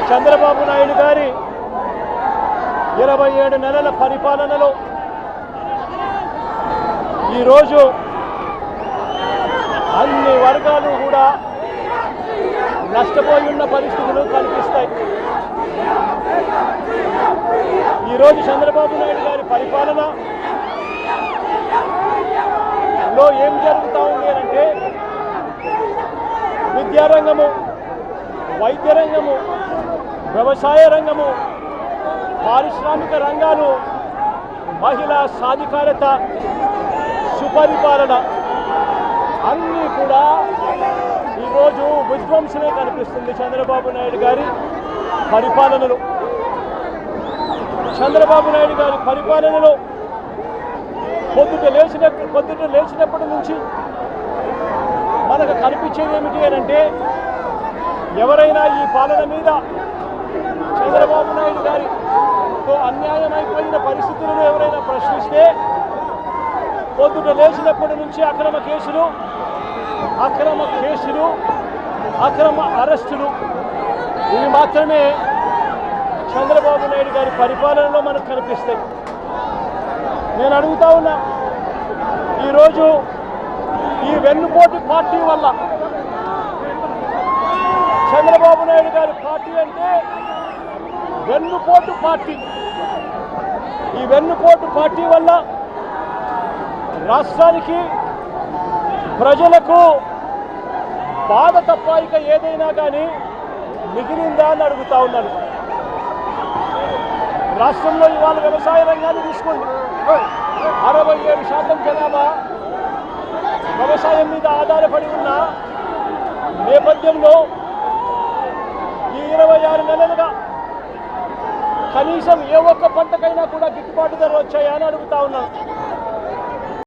చంద్రబాబు నాయుడు గారి 27 నెలల పరిపాలనలో ఈరోజు అన్ని వర్గాలు కూడా నష్టపోయి ఉన్న పరిస్థితులు కనిపిస్తాయి. ఈరోజు చంద్రబాబు నాయుడు గారి పరిపాలనలో ఏం జరుగుతూ ఉంది అంటే విద్యారంగము, వైద్య రంగము, వ్యవసాయ రంగము, పారిశ్రామిక రంగాలు, మహిళా సాధికారత, సుపరిపాలన అన్నీ కూడా ఈరోజు విధ్వంసమే కనిపిస్తుంది చంద్రబాబు నాయుడు గారి పరిపాలనలో. చంద్రబాబు నాయుడు గారి పరిపాలనలో పొద్దుట లేచినప్పటి నుంచి మనకు కనిపించేది ఏమిటి అంటే ఎవరైనా ఈ పాలన మీద చంద్రబాబు నాయుడు గారితో అన్యాయం అయిపోయిన పరిస్థితులను ఎవరైనా ప్రశ్నిస్తే పొద్దుట లేచినప్పటి నుంచి అక్రమ కేసులు, అక్రమ అరెస్టులు ఇవి మాత్రమే చంద్రబాబు నాయుడు గారి పరిపాలనలో మనకు కనిపిస్తాయి. నేను అడుగుతా ఉన్నా, ఈరోజు ఈ వెన్నుపోటు పార్టీ వల్ల, చంద్రబాబు నాయుడు గారి పార్టీ అంటే వెన్నుపోటు పార్టీ, ఈ వెన్నుపోటు పార్టీ వల్ల రాష్ట్రానికి, ప్రజలకు బాధ తప్ప ఇక ఏదైనా కానీ మిగిలిందా అని అడుగుతా ఉన్నాను. రాష్ట్రంలో ఇవాళ వ్యవసాయ రంగాన్ని తీసుకోండి. 67% జనాభా వ్యవసాయం మీద ఆధారపడి ఉన్న నేపథ్యంలో ఈ 26 నెలలుగా కనీసం ఏ ఒక్క పంటకైనా కూడా గిట్టుబాటు ధర వచ్చాయా అని అడుగుతా ఉన్నాను.